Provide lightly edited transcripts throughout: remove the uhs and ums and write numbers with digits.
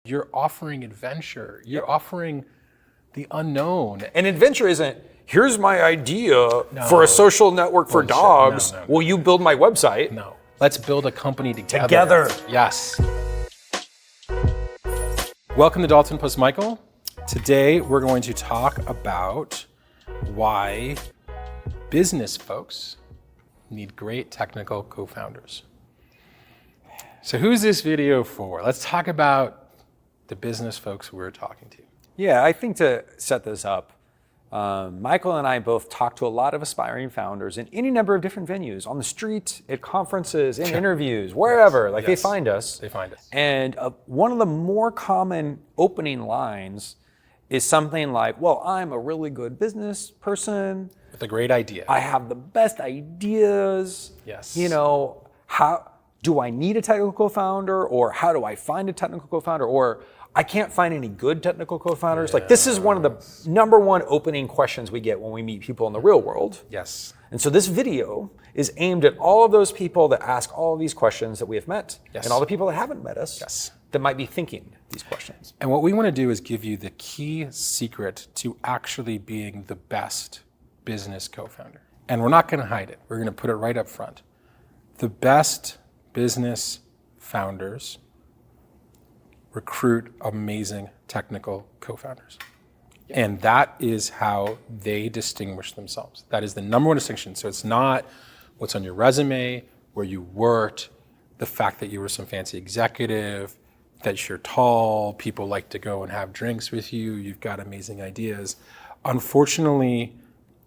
You're offering adventure. You're offering the unknown. And adventure isn't, here's my idea for a social network for dogs. No. Will you build my website? No. Let's build a company together. Together. Yes. Welcome to Dalton plus Michael. Today we're going to talk about why business folks need great technical co-founders. So who's this video for? Let's talk about the business folks we're talking to. Yeah, I think to set this up, Michael and I both talk to a lot of aspiring founders in any number of different venues, on the street, at conferences, in interviews, wherever. They find us. They find us. And one of the more common opening lines is something like, well, I'm a really good business person. With a great idea. I have the best ideas. Yes. You know, how do I need a technical co-founder? Or how do I find a technical co-founder? Or I can't find any good technical co-founders. Like, this is one of the number one opening questions we get when we meet people in the real world. Yes. And so this video is aimed at all of those people that ask all of these questions that we have met. Yes. And all the people that haven't met us. Yes. That might be thinking these questions. And what we want to do is give you the key secret to actually being the best business co-founder. And we're not going to hide it. We're going to put it right up front. The best business founders recruit amazing technical co-founders. Yeah. And that is how they distinguish themselves. That is the number one distinction. So it's not what's on your resume, where you worked, the fact that you were some fancy executive, that you're tall, people like to go and have drinks with you, you've got amazing ideas. Unfortunately,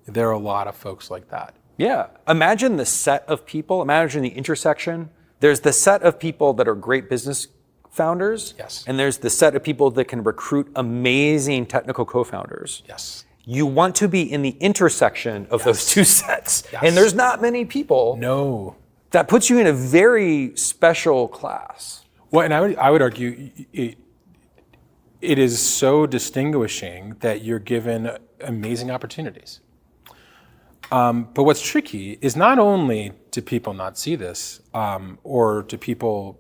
there are a lot of folks like that. Yeah, imagine the set of people, imagine the intersection. There's the set of people that are great business founders. Yes. And there's the set of people that can recruit amazing technical co-founders. Yes. You want to be in the intersection of those two sets. Yes. And there's not many people. No. That puts you in a very special class. Well, and I would argue it is so distinguishing that you're given amazing opportunities. But what's tricky is not only do people not see this, or do people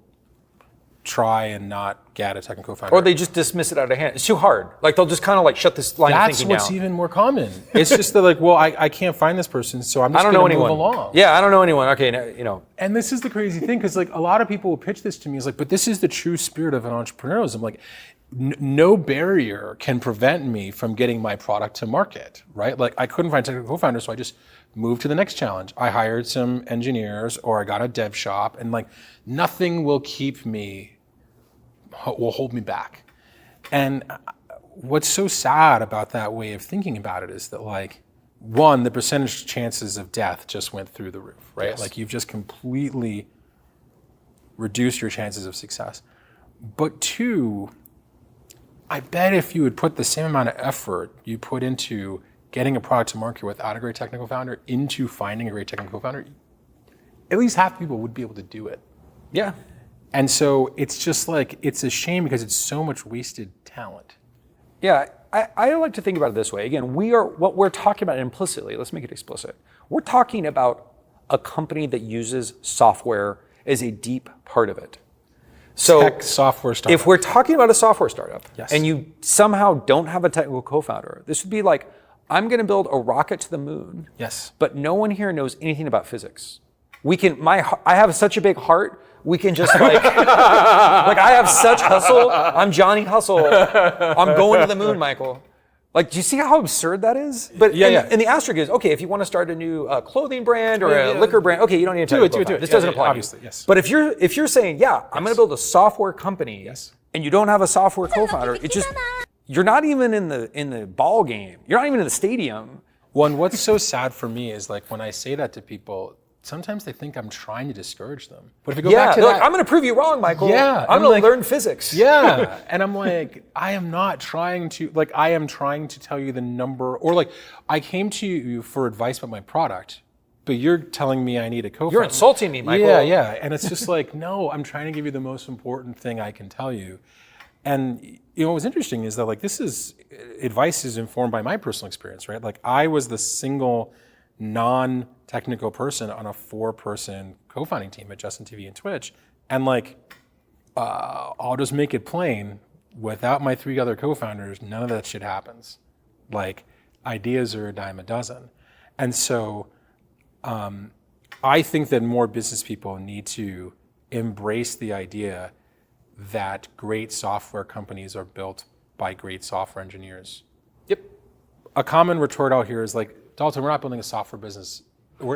try and not get a technical co-founder. Or they just dismiss it out of hand. It's too hard. Like, they'll just kind of like shut this line of thinking down. That's what's even more common. It's just that, like, well, I can't find this person, so I'm just going to move along. Yeah, I don't know anyone. Okay, you know. And this is the crazy thing, because like a lot of people will pitch this to me as like, but this is the true spirit of an entrepreneurialism. Like, no barrier can prevent me from getting my product to market, right? Like, I couldn't find a technical co-founder, so I just moved to the next challenge. I hired some engineers, or I got a dev shop, and like, nothing will hold me back. And what's so sad about that way of thinking about it is that, like, one, the percentage chances of death just went through the roof, right? Yes. Like, you've just completely reduced your chances of success. But two, I bet if you would put the same amount of effort you put into getting a product to market without a great technical founder into finding a great technical founder, at least half people would be able to do it. Yeah. And so it's just like, it's a shame because it's so much wasted talent. Yeah, I like to think about it this way. Again, what we're talking about implicitly, let's make it explicit. We're talking about a company that uses software as a deep part of it. So Tech software startup. If we're talking about a software startup, yes, and you somehow don't have a technical co-founder, this would be like, I'm going to build a rocket to the moon. Yes. But no one here knows anything about physics. I have such a big heart. We can just like, like, I have such hustle. I'm Johnny Hustle. I'm going to the moon, Michael. Like, do you see how absurd that is? But and the asterisk is, okay, if you want to start a new clothing brand or a liquor brand, okay, you don't need a technical co-founder. This doesn't apply. Obviously, yes. But if you're saying, I'm going to build a software company, and you don't have a software co-founder, it just, you're not even in the ball game. You're not even in the stadium. Well, and what's so sad for me is, like, when I say that to people, sometimes they think I'm trying to discourage them. But if you go back to that, like, I'm going to prove you wrong, Michael. Yeah, I'm going to learn physics. Yeah, and I'm like, I am not trying to, like, I am trying to tell you the number, or like, I came to you for advice about my product, but you're telling me I need a co-founder. You're insulting me, Michael. Yeah, and it's just like, no, I'm trying to give you the most important thing I can tell you. And you know, what's interesting is that, like, advice is informed by my personal experience, right? Like, I was the single non-technical person on a 4-person co-founding team at Justin TV and Twitch. And like, I'll just make it plain, without my 3 other co-founders, none of that shit happens. Like, ideas are a dime a dozen. And so I think that more business people need to embrace the idea that great software companies are built by great software engineers. Yep. A common retort out here is like, Dalton, we're not building a software business.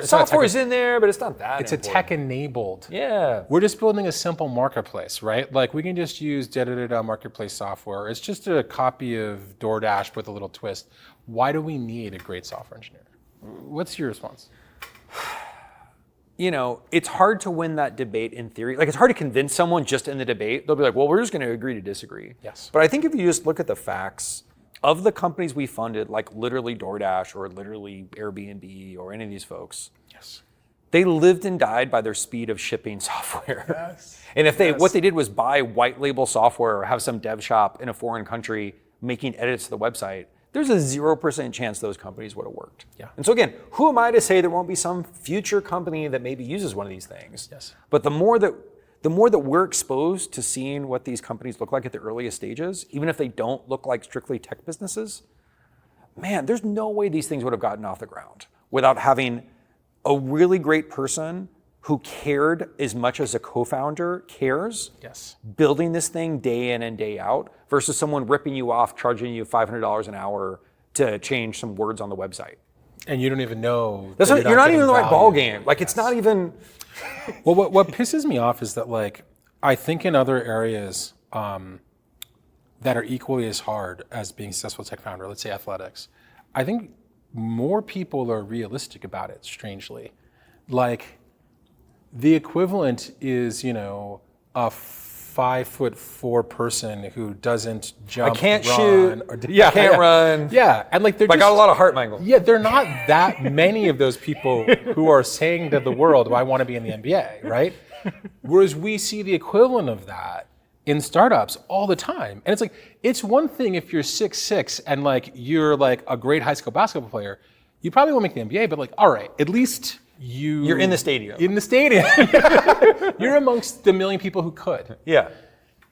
Software is in there, but it's not that It's important. a tech-enabled. Yeah. We're just building a simple marketplace, right? Like, we can just use da-da-da-da marketplace software. It's just a copy of DoorDash with a little twist. Why do we need a great software engineer? What's your response? You know, it's hard to win that debate in theory. Like, it's hard to convince someone just in the debate. They'll be like, well, we're just going to agree to disagree. Yes. But I think if you just look at the facts of the companies we funded, like literally DoorDash or literally Airbnb or any of these folks, Yes. they lived and died by their speed of shipping software. Yes. And if what they did was buy white label software or have some dev shop in a foreign country making edits to the website, there's a 0% chance those companies would have worked. Yeah. And so again, who am I to say there won't be some future company that maybe uses one of these things? Yes. But the more that we're exposed to seeing what these companies look like at the earliest stages, even if they don't look like strictly tech businesses, man, there's no way these things would have gotten off the ground without having a really great person who cared as much as a co-founder cares, Yes. building this thing day in and day out, versus someone ripping you off, charging you $500 an hour to change some words on the website. And you don't even know. That's that you're not even in the right getting ball value. game. Like, it's not even. Well, what pisses me off is that, like, I think in other areas that are equally as hard as being a successful tech founder, let's say athletics, I think more people are realistic about it, strangely. Like, the equivalent is, you know, a 5'4" person who doesn't jump, I can't run, shoot. or I can't run. Yeah, and like they're I just, got a lot of heart, Michael. Yeah, there are not that many of those people who are saying to the world, "I want to be in the NBA," right? Whereas we see the equivalent of that in startups all the time, and it's like, it's one thing if you're 6'6" and like you're like a great high school basketball player, you probably won't make the NBA, but like, all right, at least you're in the stadium. In the stadium, you're amongst the million people who could. Yeah.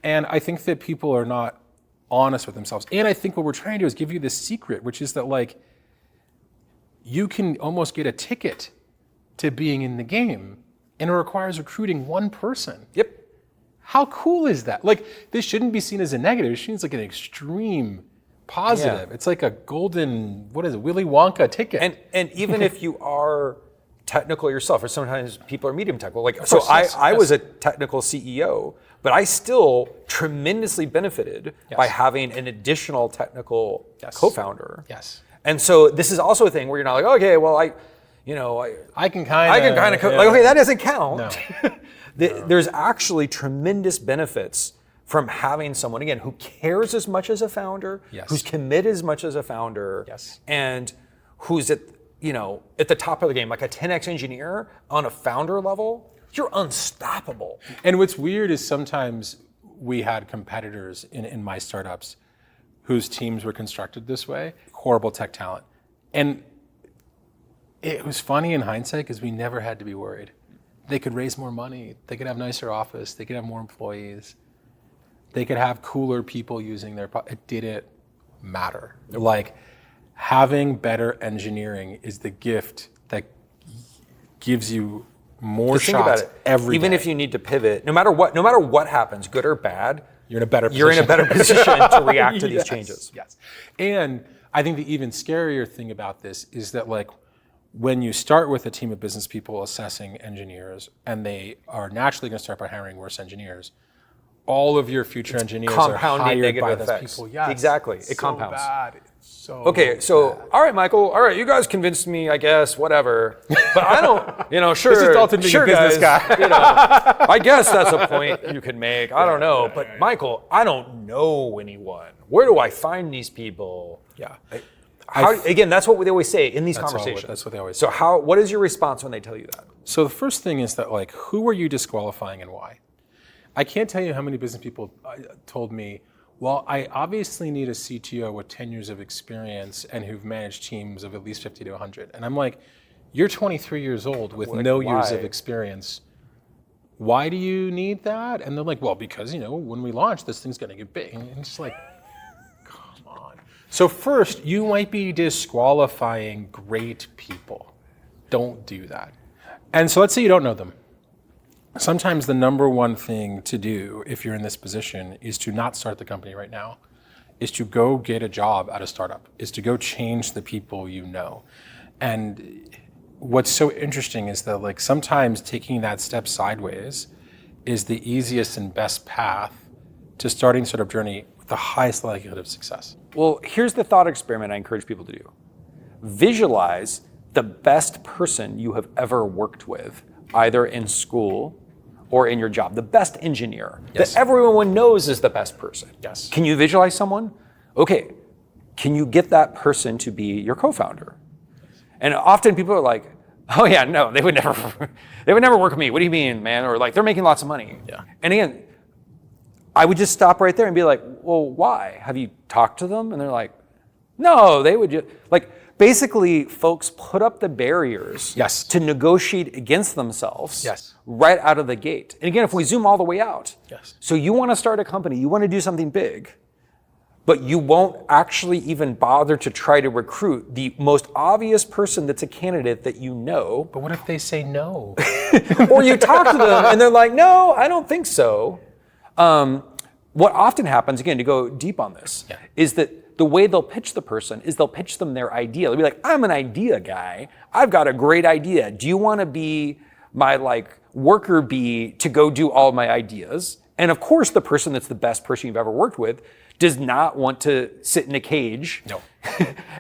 And I think that people are not honest with themselves. And I think what we're trying to do is give you this secret, which is that, like, you can almost get a ticket to being in the game, and it requires recruiting one person. Yep. How cool is that? Like, this shouldn't be seen as a negative. It seems like an extreme positive. Yeah. It's like a golden, what is it, Willy Wonka ticket. And even if you are technical yourself, or sometimes people are medium technical. Like, course, I was a technical CEO, but I still tremendously benefited by having an additional technical co-founder. Yes. And so this is also a thing where you're not like, okay, well, I can kind of, like, okay, that doesn't count. No. There's actually tremendous benefits from having someone, again, who cares as much as a founder, who's committed as much as a founder, and who's at the top of the game, like a 10x engineer on a founder level. You're unstoppable. And what's weird is sometimes we had competitors in my startups whose teams were constructed this way, horrible tech talent. And it was funny in hindsight because we never had to be worried. They could raise more money, they could have nicer office, they could have more employees, they could have cooler people using their, it didn't matter. Like, having better engineering is the gift that gives you more shots every Even day. if you need to pivot, no matter what happens, good or bad, you're in a better position to react to these changes. Yes. And I think the even scarier thing about this is that, like, when you start with a team of business people assessing engineers, and they are naturally going to start by hiring worse engineers, all of your future engineers are hired by those people. Yes. Exactly. It so compounds. Bad. It's so okay, so bad. All right, Michael. All right, you guys convinced me, I guess, whatever. But I don't, sure. This is Dalton being a business guys, guy. I guess that's a point you could make. I don't know. But Michael, I don't know anyone. Where do I find these people? Yeah. Again, that's what they always say in these conversations. That's what they always say. So what is your response when they tell you that? So the first thing is that, like, who are you disqualifying and why? I can't tell you how many business people told me, well, I obviously need a CTO with 10 years of experience and who've managed teams of at least 50 to 100. And I'm like, you're 23 years old with no years of experience. why do you need that? And they're like, well, because, when we launch, this thing's gonna get big. And it's just like, come on. So first, you might be disqualifying great people. Don't do that. And so let's say you don't know them. Sometimes the number one thing to do if you're in this position is to not start the company right now, is to go get a job at a startup, is to go change the people you know. And what's so interesting is that like sometimes taking that step sideways is the easiest and best path to starting startup journey with the highest likelihood of success. Well, here's the thought experiment I encourage people to do. Visualize the best person you have ever worked with, either in school or in your job, the best engineer that everyone knows is the best person. Yes. Can you visualize someone? Okay, can you get that person to be your co-founder? And often people are like, oh yeah, no, they would never work with me. What do you mean, man? Or like, they're making lots of money. Yeah. And again, I would just stop right there and be like, well, why? Have you talked to them? And they're like, no, they would just, like, basically, folks put up the barriers to negotiate against themselves right out of the gate. And again, if we zoom all the way out, so you want to start a company, you want to do something big, but you won't actually even bother to try to recruit the most obvious person that's a candidate that you know. But what if they say no? Or you talk to them and they're like, no, I don't think so. What often happens, again, to go deep on this, is that the way they'll pitch the person is they'll pitch them their idea. They'll be like, I'm an idea guy. I've got a great idea. Do you want to be my like worker bee to go do all my ideas? And of course, the person that's the best person you've ever worked with does not want to sit in a cage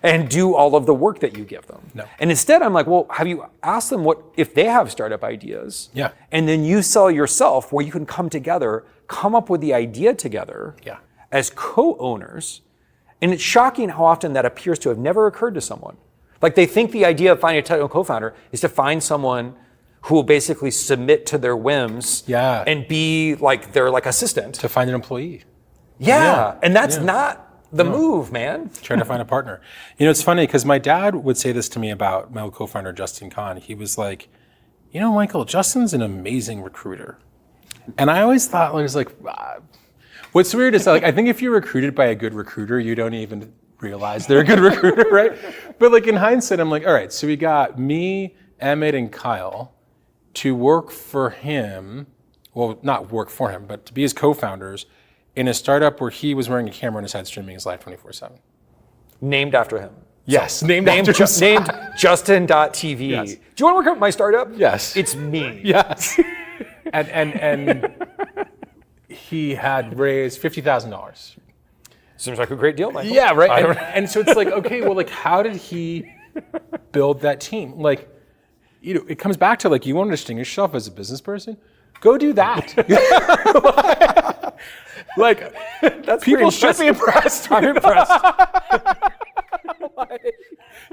and do all of the work that you give them. No. And instead, I'm like, well, have you asked them what if they have startup ideas? Yeah. And then you sell yourself where you can come together, come up with the idea together as co-owners. And it's shocking how often that appears to have never occurred to someone. Like they think the idea of finding a technical co-founder is to find someone who will basically submit to their whims and be like their like assistant. To find an employee. And that's not the move, man. Trying to find a partner. It's funny because my dad would say this to me about my co-founder, Justin Kahn. He was like, Michael, Justin's an amazing recruiter. And I always thought, I was like, what's weird is like, I think if you're recruited by a good recruiter, you don't even realize they're a good recruiter, right? But like in hindsight, I'm like, all right, so we got me, Emmett, and Kyle to work for him, well, not work for him, but to be his co-founders in a startup where he was wearing a camera on his head streaming his life 24/7. Named after him. Yes, named Justin.tv. Yes. Do you want to work at my startup? Yes. It's me. Yes. and he had raised $50,000. Seems like a great deal, Michael. Yeah, right. And so it's like, okay, well, like, how did he build that team? Like, it comes back to like, you want to distinguish yourself as a business person? Go do that. Like, that's people should be impressed. I'm impressed.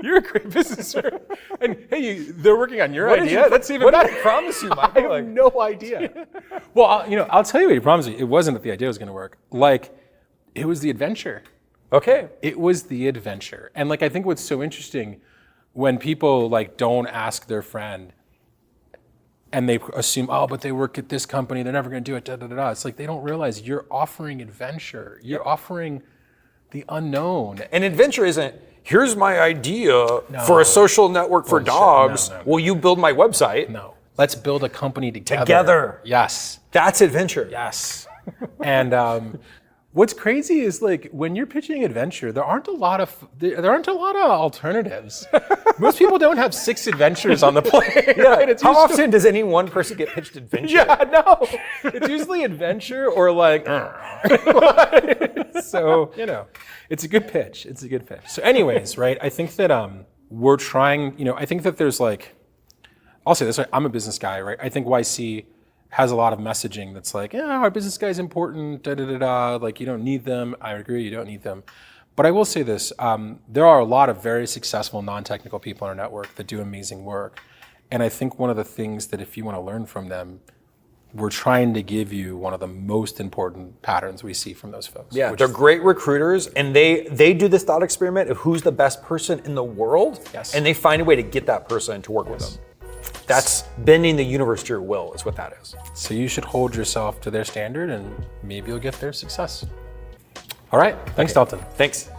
You're a great businessman. And hey, they're working on your idea. That's even better. What did he promise you, Michael? I have no idea. Well, I'll tell you what he promised me. It wasn't that the idea was going to work. Like, it was the adventure. Okay. It was the adventure. And like, I think what's so interesting when people like don't ask their friend and they assume, oh, but they work at this company, they're never going to do it, da, da, da, da. It's like they don't realize you're offering adventure. You're offering the unknown. And adventure isn't, here's my idea for a social network for dogs. No. Will you build my website? No. Let's build a company together. Together. Yes. That's adventure. Yes. And what's crazy is like when you're pitching adventure, there aren't a lot of alternatives. Most people don't have 6 adventures on the plate. Right? How often does any one person get pitched adventure? No. It's usually adventure or like. So it's a good pitch. It's a good pitch. So, anyways, right? I think that we're trying. I think that there's like, I'll say this. I'm a business guy, right? I think YC has a lot of messaging that's like, our business guy is important, da da da da. Like, you don't need them. I agree, you don't need them. But I will say this, there are a lot of very successful non-technical people in our network that do amazing work. And I think one of the things that if you want to learn from them, we're trying to give you one of the most important patterns we see from those folks. Yeah, they're great recruiters, and they do this thought experiment of who's the best person in the world, and they find a way to get that person to work with them. That's bending the universe to your will is what that is. So you should hold yourself to their standard and maybe you'll get their success. All right. Thanks, Dalton. Thanks.